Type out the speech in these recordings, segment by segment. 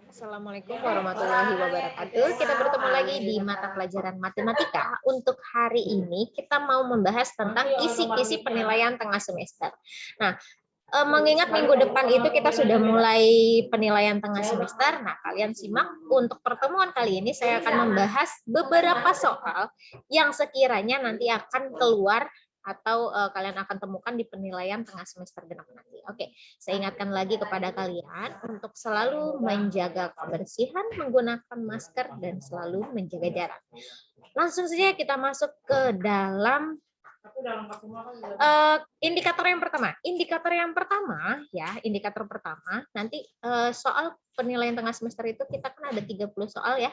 Assalamualaikum warahmatullahi wabarakatuh. Kita bertemu lagi di mata pelajaran matematika. Untuk hari ini kita mau membahas tentang kisi-kisi penilaian tengah semester. Nah, mengingat minggu depan itu kita sudah mulai penilaian tengah semester. Nah, kalian simak untuk pertemuan kali ini saya akan membahas beberapa soal yang sekiranya nanti akan keluar atau kalian akan temukan di penilaian tengah semester genap nanti. Oke, saya ingatkan lagi kepada kalian untuk selalu menjaga kebersihan, menggunakan masker, dan selalu menjaga jarak. Langsung saja kita masuk ke dalam indikator yang pertama. Indikator pertama nanti soal penilaian tengah semester itu kita kan ada 30 soal ya.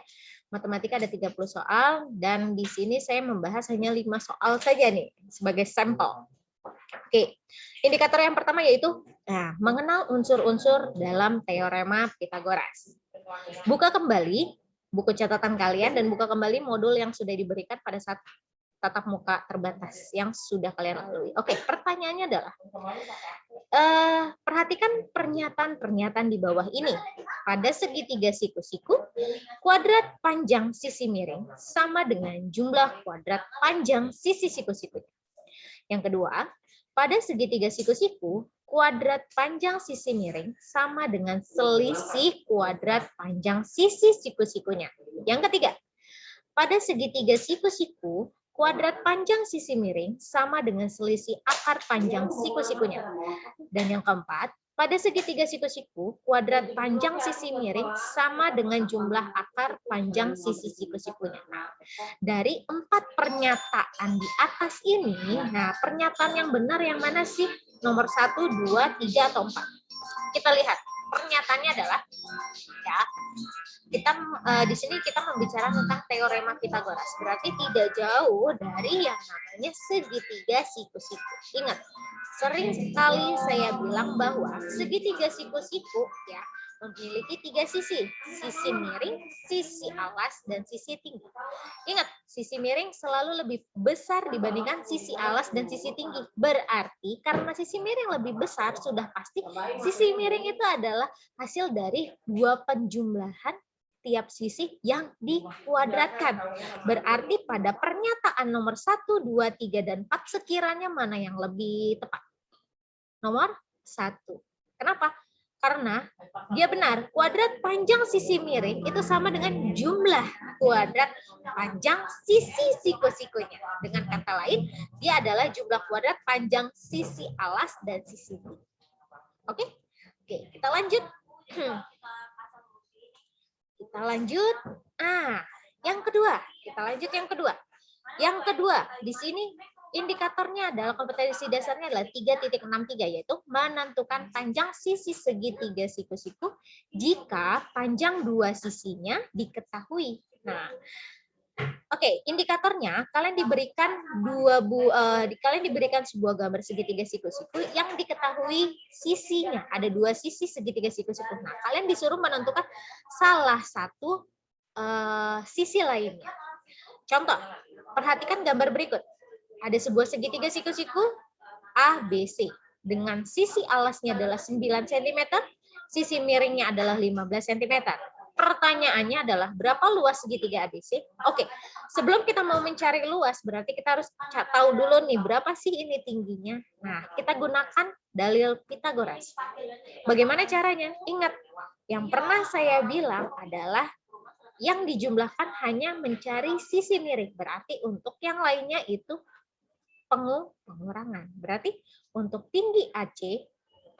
Matematika ada 30 soal dan di sini saya membahas hanya 5 soal saja nih sebagai sampel. Oke. Indikator yang pertama yaitu mengenal unsur-unsur dalam teorema Pitagoras. Buka kembali buku catatan kalian dan buka kembali modul yang sudah diberikan pada saat tatap muka terbatas yang sudah kalian lalui. Oke, pertanyaannya adalah perhatikan pernyataan-pernyataan di bawah ini. Pada segitiga siku-siku, kuadrat panjang sisi miring sama dengan jumlah kuadrat panjang sisi siku-sikunya. Yang kedua, pada segitiga siku-siku, kuadrat panjang sisi miring sama dengan selisih kuadrat panjang sisi siku-sikunya. Yang ketiga, pada segitiga siku-siku, kuadrat panjang sisi miring sama dengan selisih akar panjang siku-sikunya. Dan yang keempat, pada segitiga siku-siku, kuadrat panjang sisi miring sama dengan jumlah akar panjang sisi siku-sikunya. Nah, dari 4 pernyataan di atas ini, pernyataan yang benar yang mana sih? Nomor 1, 2, 3, atau 4? Kita lihat. Pernyataannya adalah di sini kita membicarakan tentang teorema Pitagoras. Berarti tidak jauh dari yang namanya segitiga siku-siku. Ingat, sering sekali saya bilang bahwa segitiga siku-siku memiliki 3 sisi. Sisi miring, sisi alas, dan sisi tinggi. Ingat, sisi miring selalu lebih besar dibandingkan sisi alas dan sisi tinggi. Berarti karena sisi miring lebih besar, sudah pasti sisi miring itu adalah hasil dari 2 penjumlahan tiap sisi yang dikuadratkan. Berarti pada pernyataan nomor 1, 2, 3, dan 4 sekiranya mana yang lebih tepat? Nomor 1. Kenapa? Karena dia benar, kuadrat panjang sisi miring itu sama dengan jumlah kuadrat panjang sisi siku-sikunya. Dengan kata lain, dia adalah jumlah kuadrat panjang sisi alas dan sisi tinggi. Oke? Oke, kita lanjut. Kita lanjut. Yang kedua. Yang kedua, di sini indikatornya adalah kompetensi dasarnya adalah 3.63, yaitu menentukan panjang sisi segitiga siku-siku jika panjang 2 sisinya diketahui. Nah, oke, indikatornya kalian diberikan kalian diberikan sebuah gambar segitiga siku-siku yang diketahui sisinya. Ada 2 sisi segitiga siku-siku. Nah, kalian disuruh menentukan salah satu sisi lainnya. Contoh, perhatikan gambar berikut. Ada sebuah segitiga siku-siku ABC dengan sisi alasnya adalah 9 cm, sisi miringnya adalah 15 cm. Pertanyaannya adalah berapa luas segitiga ABC? Oke, sebelum kita mau mencari luas, berarti kita harus tahu dulu nih berapa sih ini tingginya. Nah, kita gunakan dalil Pitagoras. Bagaimana caranya? Ingat, yang pernah saya bilang adalah yang dijumlahkan hanya mencari sisi miring. Berarti untuk yang lainnya itu pengurangan. Berarti untuk tinggi AC,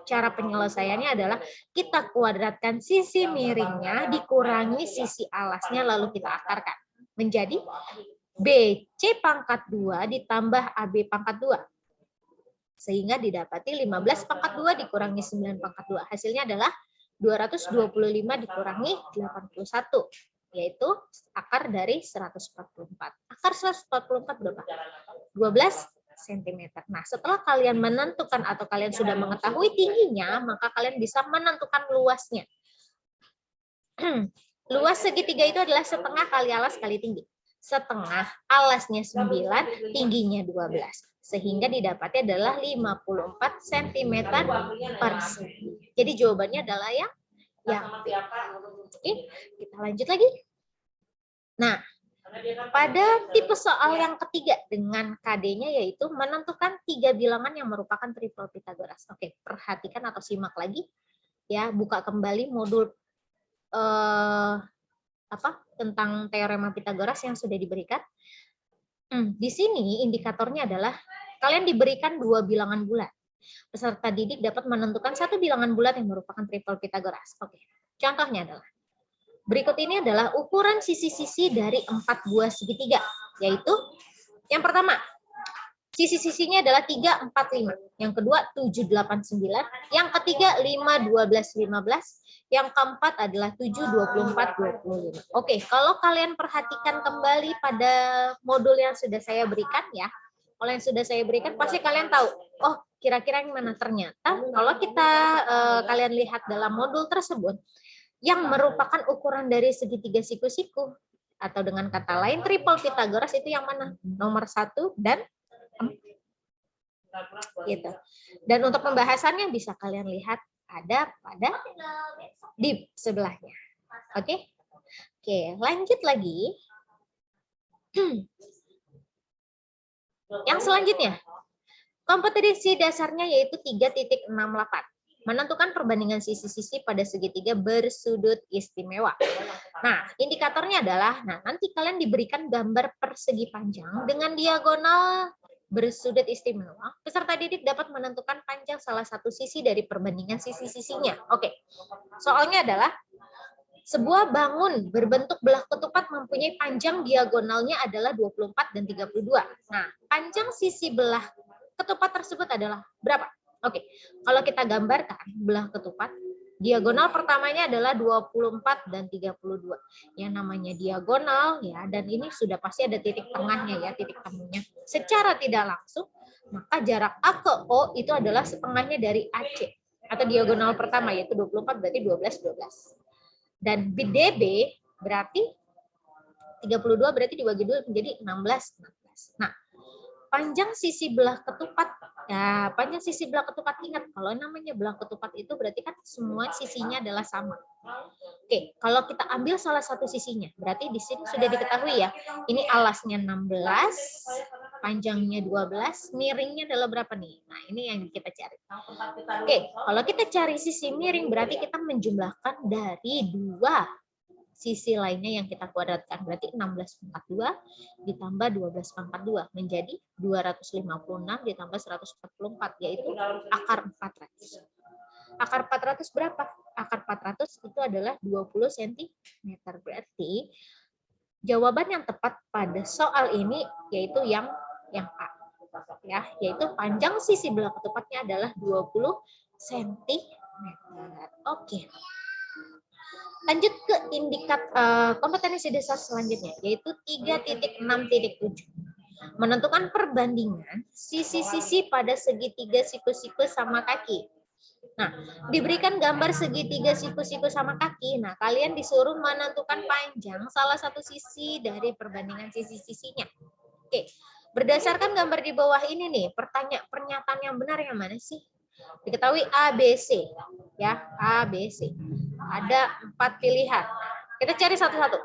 cara penyelesaiannya adalah kita kuadratkan sisi miringnya dikurangi sisi alasnya lalu kita akarkan. Menjadi BC pangkat 2 ditambah AB pangkat 2. Sehingga didapati 15 pangkat 2 dikurangi 9 pangkat 2. Hasilnya adalah 225 dikurangi 81. Yaitu akar dari 144. Akar 144 berapa? 12 cm. Nah, setelah kalian menentukan atau kalian sudah mengetahui tingginya, maka kalian bisa menentukan luasnya. Luas segitiga itu adalah setengah kali alas kali tinggi. Setengah, alasnya 9, tingginya 12. Sehingga didapatnya adalah 54 cm persegi. Jadi jawabannya adalah yang Ya. Oke, kita lanjut lagi. Nah, pada tipe soal yang ketiga dengan KD-nya yaitu menentukan 3 bilangan yang merupakan triple Pythagoras. Oke, perhatikan atau simak lagi ya, buka kembali modul tentang teorema Pythagoras yang sudah diberikan. Di sini indikatornya adalah kalian diberikan 2 bilangan bulat. Peserta didik dapat menentukan 1 bilangan bulat yang merupakan triple Pythagoras. Oke, contohnya adalah berikut ini adalah ukuran sisi-sisi dari 4 buah segitiga, yaitu yang pertama, sisi-sisinya adalah 3, 4, 5. Yang kedua, 7, 8, 9. Yang ketiga, 5, 12, 15. Yang keempat adalah 7, 24, 25. Oke, kalau kalian perhatikan kembali pada modul yang sudah saya berikan ya, kalau yang sudah saya berikan pasti kalian tahu, oh kira-kira yang mana. Ternyata kalau kita kalian lihat dalam modul tersebut, yang merupakan ukuran dari segitiga siku-siku, atau dengan kata lain triple Pythagoras itu yang mana? Nomor 1 dan 4. Gitu. Dan untuk pembahasannya bisa kalian lihat ada pada di sebelahnya. Oke? Oke, lanjut lagi. Yang selanjutnya, kompetensi dasarnya yaitu 3.68. Menentukan perbandingan sisi-sisi pada segitiga bersudut istimewa. Nah, indikatornya adalah, nanti kalian diberikan gambar persegi panjang dengan diagonal bersudut istimewa. Peserta didik dapat menentukan panjang salah satu sisi dari perbandingan sisi-sisinya. Oke, soalnya adalah sebuah bangun berbentuk belah ketupat mempunyai panjang diagonalnya adalah 24 dan 32. Nah, panjang sisi belah ketupat tersebut adalah berapa? Oke, kalau kita gambarkan belah ketupat, diagonal pertamanya adalah 24 dan 32. Yang namanya diagonal ya, dan ini sudah pasti ada titik tengahnya ya, titik temunya. Secara tidak langsung, maka jarak A ke O itu adalah setengahnya dari AC atau diagonal pertama yaitu 24 berarti 12 12. Dan DB berarti 32 berarti dibagi 2 menjadi 16 16. Nah, panjang sisi belah ketupat, ya panjang sisi belah ketupat, ingat kalau namanya belah ketupat itu berarti kan semua sisinya adalah sama. Oke, kalau kita ambil salah satu sisinya, berarti di sini sudah diketahui ya, ini alasnya 16, panjangnya 12, miringnya adalah berapa nih? Nah, ini yang kita cari. Oke, kalau kita cari sisi miring berarti kita menjumlahkan dari 2 sisi lainnya yang kita kuadratkan, berarti 16/42 ditambah 12/42 menjadi 256 ditambah 144, yaitu akar 400. Akar 400 berapa? Akar 400 itu adalah 20 cm. Berarti jawaban yang tepat pada soal ini yaitu yang A. Ya, yaitu panjang sisi belah ketupatnya adalah 20 cm. Oke. Lanjut ke kompetensi dasar selanjutnya, yaitu 3.6.7. Menentukan perbandingan sisi-sisi pada segitiga siku-siku sama kaki. Nah, diberikan gambar segitiga siku-siku sama kaki. Nah, kalian disuruh menentukan panjang salah satu sisi dari perbandingan sisi-sisinya. Oke, berdasarkan gambar di bawah ini nih, pernyataan yang benar yang mana sih? Diketahui ABC, ya, ABC. Ada 4 pilihan. Kita cari satu-satu.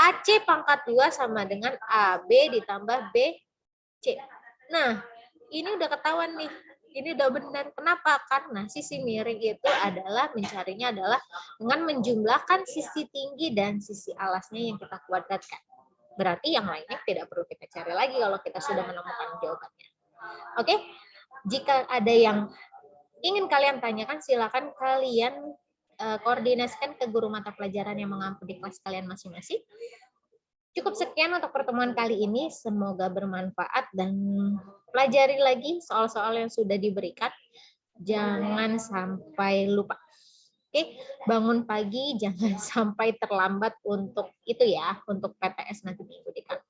AC pangkat 2 sama dengan AB ditambah BC. Nah, ini udah ketahuan nih. Ini udah benar. Kenapa? Karena sisi miring itu adalah mencarinya adalah dengan menjumlahkan sisi tinggi dan sisi alasnya yang kita kuadratkan. Berarti yang lainnya tidak perlu kita cari lagi kalau kita sudah menemukan jawabannya. Oke? Jika ada yang ingin kalian tanyakan, silakan kalian koordinasikan ke guru mata pelajaran yang mengampu di kelas kalian masing-masing. Cukup sekian untuk pertemuan kali ini. Semoga bermanfaat dan pelajari lagi soal-soal yang sudah diberikan. Jangan sampai lupa. Oke, bangun pagi, jangan sampai terlambat untuk itu ya, untuk PTS nanti minggu depan.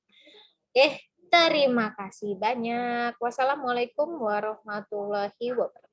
Oke, terima kasih banyak. Wassalamualaikum warahmatullahi wabarakatuh.